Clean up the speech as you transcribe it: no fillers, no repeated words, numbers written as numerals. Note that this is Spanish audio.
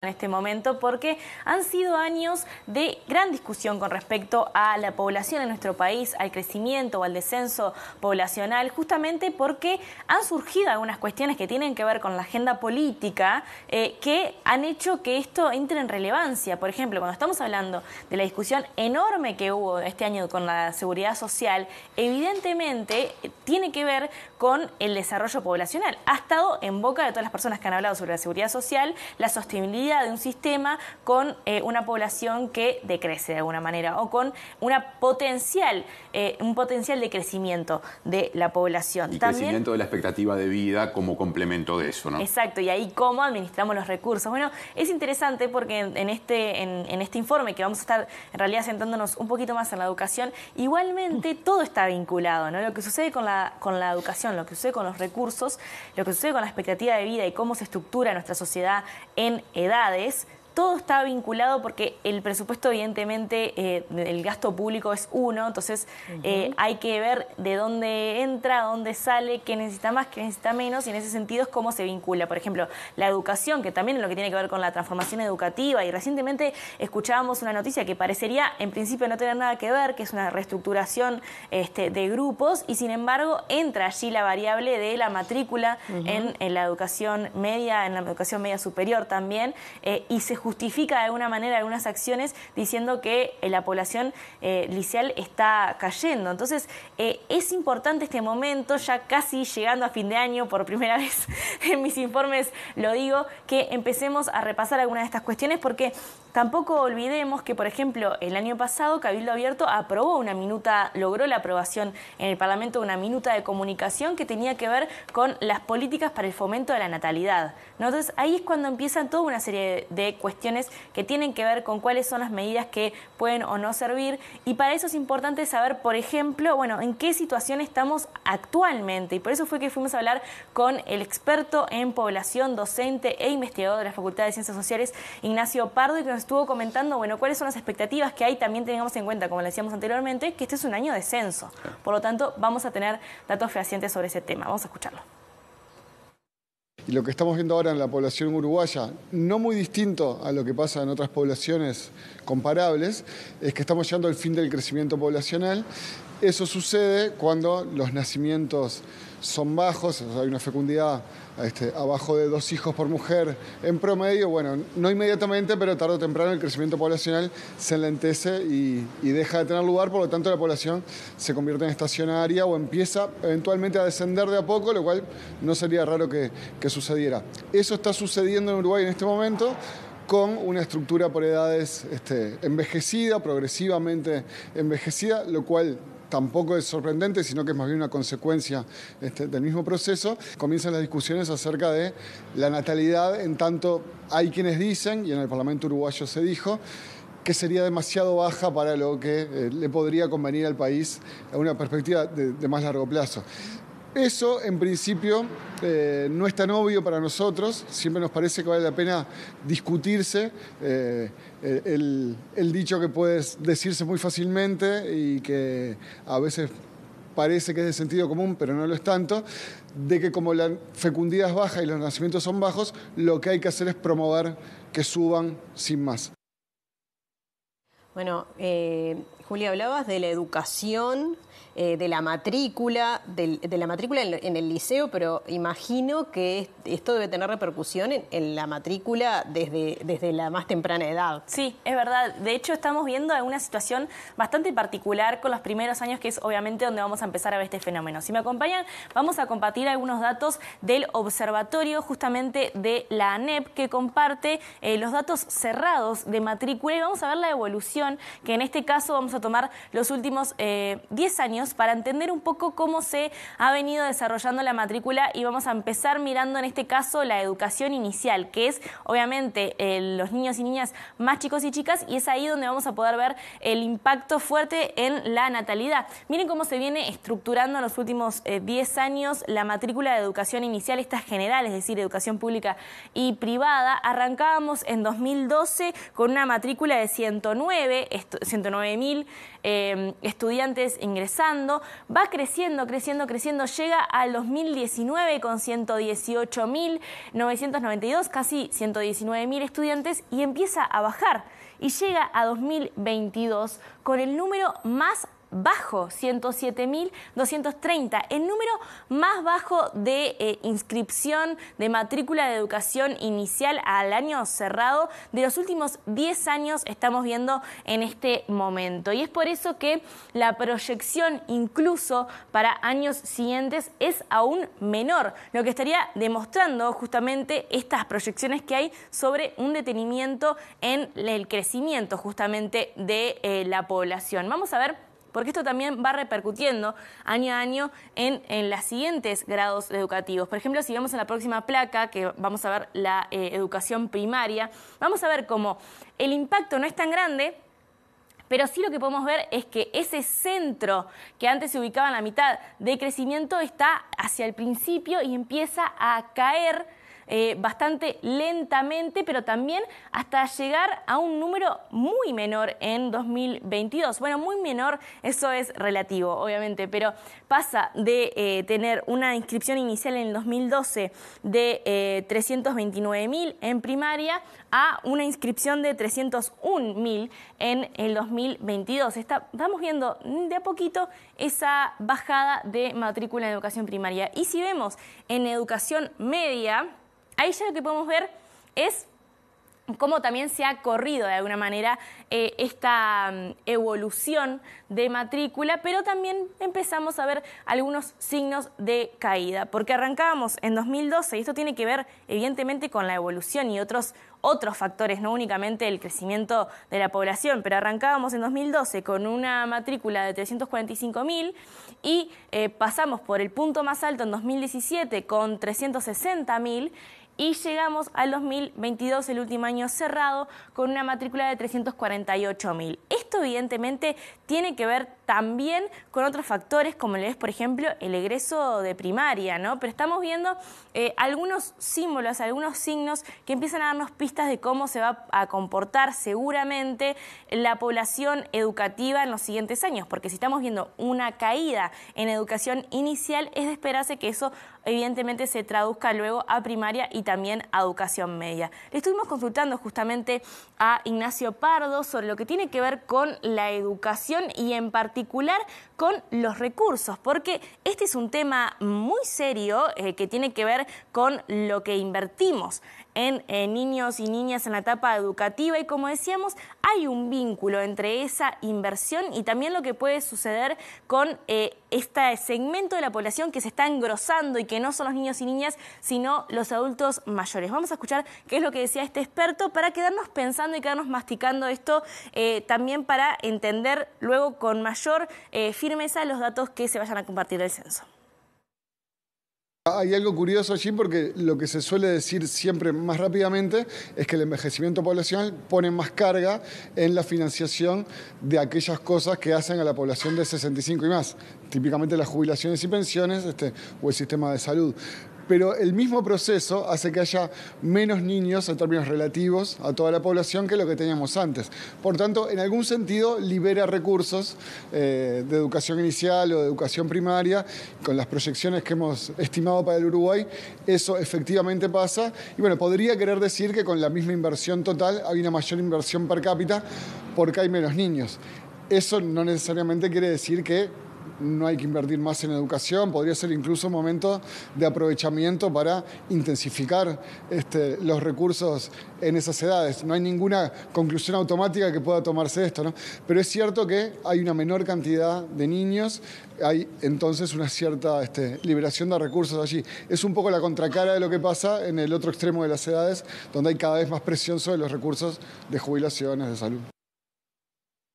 en este momento porque han sido años de gran discusión con respecto a la población en nuestro país, al crecimiento o al descenso poblacional, justamente porque han surgido algunas cuestiones que tienen que ver con la agenda política que han hecho que esto entre en relevancia. Por ejemplo, cuando estamos hablando de la discusión enorme que hubo este año con la seguridad social, evidentemente tiene que ver con el desarrollo poblacional. Ha estado en boca de todas las personas que han hablado sobre la seguridad social, la sostenibilidad de un sistema con una población que decrece de alguna manera o con un potencial de crecimiento de la población. Y también crecimiento de la expectativa de vida como complemento de eso, ¿no? Exacto, y ahí cómo administramos los recursos. Bueno, es interesante porque en este informe que vamos a estar en realidad centrándonos un poquito más en la educación, igualmente todo está vinculado, ¿no? Lo que sucede con la educación, lo que sucede con los recursos, lo que sucede con la expectativa de vida y cómo se estructura nuestra sociedad en edades, todo está vinculado porque el presupuesto evidentemente el gasto público es uno, entonces hay que ver de dónde entra, dónde sale, qué necesita más, qué necesita menos, y en ese sentido es cómo se vincula. Por ejemplo, la educación, que también es lo que tiene que ver con la transformación educativa, y recientemente escuchábamos una noticia que parecería en principio no tener nada que ver, que es una reestructuración de grupos, y sin embargo entra allí la variable de la matrícula en la educación media, en la educación media superior también, y se justifica de alguna manera algunas acciones diciendo que la población liceal está cayendo. Entonces, es importante este momento, ya casi llegando a fin de año, por primera vez en mis informes lo digo, que empecemos a repasar algunas de estas cuestiones, porque tampoco olvidemos que, por ejemplo, el año pasado Cabildo Abierto aprobó una minuta, logró la aprobación en el Parlamento de una minuta de comunicación que tenía que ver con las políticas para el fomento de la natalidad, ¿no? Entonces, ahí es cuando empiezan toda una serie de cuestiones que tienen que ver con cuáles son las medidas que pueden o no servir, y para eso es importante saber, por ejemplo, bueno, en qué situación estamos actualmente, y por eso fue que fuimos a hablar con el experto en población, docente e investigador de la Facultad de Ciencias Sociales, Ignacio Pardo, y que nos estuvo comentando, bueno, cuáles son las expectativas que hay. También tengamos en cuenta, como le decíamos anteriormente, que este es un año de censo, por lo tanto vamos a tener datos fehacientes sobre ese tema. Vamos a escucharlo. Y lo que estamos viendo ahora en la población uruguaya, no muy distinto a lo que pasa en otras poblaciones comparables, es que estamos llegando al fin del crecimiento poblacional. Eso sucede cuando los nacimientos son bajos, o sea, hay una fecundidad abajo de 2 hijos por mujer en promedio. Bueno, no inmediatamente, pero tarde o temprano el crecimiento poblacional se enlentece y deja de tener lugar, por lo tanto la población se convierte en estacionaria o empieza eventualmente a descender de a poco, lo cual no sería raro que sucediera. Eso está sucediendo en Uruguay en este momento, con una estructura por edades envejecida, progresivamente envejecida, lo cual tampoco es sorprendente, sino que es más bien una consecuencia del mismo proceso. Comienzan las discusiones acerca de la natalidad, en tanto hay quienes dicen, y en el Parlamento uruguayo se dijo, que sería demasiado baja para lo que le podría convenir al país en una perspectiva de más largo plazo. Eso, en principio, no es tan obvio para nosotros. Siempre nos parece que vale la pena discutirse el dicho que puede decirse muy fácilmente y que a veces parece que es de sentido común, pero no lo es tanto, de que como la fecundidad es baja y los nacimientos son bajos, lo que hay que hacer es promover que suban sin más. Bueno, Julia, hablabas de la educación, de la matrícula, de la matrícula en el liceo, pero imagino que esto debe tener repercusión en la matrícula desde la más temprana edad. Sí, es verdad. De hecho, estamos viendo una situación bastante particular con los primeros años, que es obviamente donde vamos a empezar a ver este fenómeno. Si me acompañan, vamos a compartir algunos datos del observatorio justamente de la ANEP, que comparte los datos cerrados de matrícula, y vamos a ver la evolución, que en este caso vamos a tomar los últimos 10 años para entender un poco cómo se ha venido desarrollando la matrícula, y vamos a empezar mirando en este caso la educación inicial, que es obviamente los niños y niñas más chicos y chicas, y es ahí donde vamos a poder ver el impacto fuerte en la natalidad. Miren cómo se viene estructurando en los últimos 10 años la matrícula de educación inicial, esta general, es decir, educación pública y privada. Arrancábamos en 2012 con una matrícula de 109.000 estudiantes ingresados avanzando, va creciendo, llega al 2019 con 118.992, casi 119.000 estudiantes, y empieza a bajar y llega a 2022 con el número más bajo, 107.230, el número más bajo de inscripción de matrícula de educación inicial al año cerrado de los últimos 10 años estamos viendo en este momento. Y es por eso que la proyección incluso para años siguientes es aún menor, lo que estaría demostrando justamente estas proyecciones que hay sobre un detenimiento en el crecimiento justamente de la población. Vamos a ver, porque esto también va repercutiendo año a año en los siguientes grados educativos. Por ejemplo, si vemos en la próxima placa, que vamos a ver la educación primaria, vamos a ver cómo el impacto no es tan grande, pero sí lo que podemos ver es que ese centro que antes se ubicaba en la mitad de crecimiento está hacia el principio y empieza a caer bastante lentamente, pero también hasta llegar a un número muy menor en 2022. Bueno, muy menor, eso es relativo, obviamente, pero pasa de tener una inscripción inicial en el 2012 de 329.000 en primaria a una inscripción de 301.000 en el 2022. Estamos viendo de a poquito esa bajada de matrícula en educación primaria. Y si vemos en educación media, ahí ya lo que podemos ver es cómo también se ha corrido de alguna manera esta evolución de matrícula, pero también empezamos a ver algunos signos de caída, porque arrancábamos en 2012, y esto tiene que ver evidentemente con la evolución y otros factores, no únicamente el crecimiento de la población, pero arrancábamos en 2012 con una matrícula de 345.000 y pasamos por el punto más alto en 2017 con 360.000, y llegamos al 2022, el último año cerrado, con una matrícula de 348.000. Esto evidentemente tiene que ver también con otros factores, como es, por ejemplo, el egreso de primaria, ¿no? Pero estamos viendo algunos símbolos, algunos signos que empiezan a darnos pistas de cómo se va a comportar seguramente la población educativa en los siguientes años, porque si estamos viendo una caída en educación inicial, es de esperarse que eso evidentemente se traduzca luego a primaria y también a educación media. Le estuvimos consultando justamente a Ignacio Pardo sobre lo que tiene que ver con la educación y en particular con los recursos, porque este es un tema muy serio que tiene que ver con lo que invertimos en niños y niñas en la etapa educativa, y como decíamos, hay un vínculo entre esa inversión y también lo que puede suceder con este segmento de la población que se está engrosando y que no son los niños y niñas, sino los adultos mayores. Vamos a escuchar qué es lo que decía este experto para quedarnos pensando y quedarnos masticando esto, también para entender luego con mayor firmeza los datos que se vayan a compartir del censo. Hay algo curioso allí, porque lo que se suele decir siempre más rápidamente es que el envejecimiento poblacional pone más carga en la financiación de aquellas cosas que hacen a la población de 65 y más, típicamente las jubilaciones y pensiones o el sistema de salud. Pero el mismo proceso hace que haya menos niños en términos relativos a toda la población que lo que teníamos antes. Por tanto, en algún sentido libera recursos de educación inicial o de educación primaria. Con las proyecciones que hemos estimado para el Uruguay, eso efectivamente pasa. Y bueno, podría querer decir que con la misma inversión total hay una mayor inversión per cápita porque hay menos niños. Eso no necesariamente quiere decir que no hay que invertir más en educación, podría ser incluso un momento de aprovechamiento para intensificar los recursos en esas edades. No hay ninguna conclusión automática que pueda tomarse esto, ¿no? Pero es cierto que hay una menor cantidad de niños, hay entonces una cierta liberación de recursos allí. Es un poco la contracara de lo que pasa en el otro extremo de las edades, donde hay cada vez más presión sobre los recursos de jubilaciones, de salud.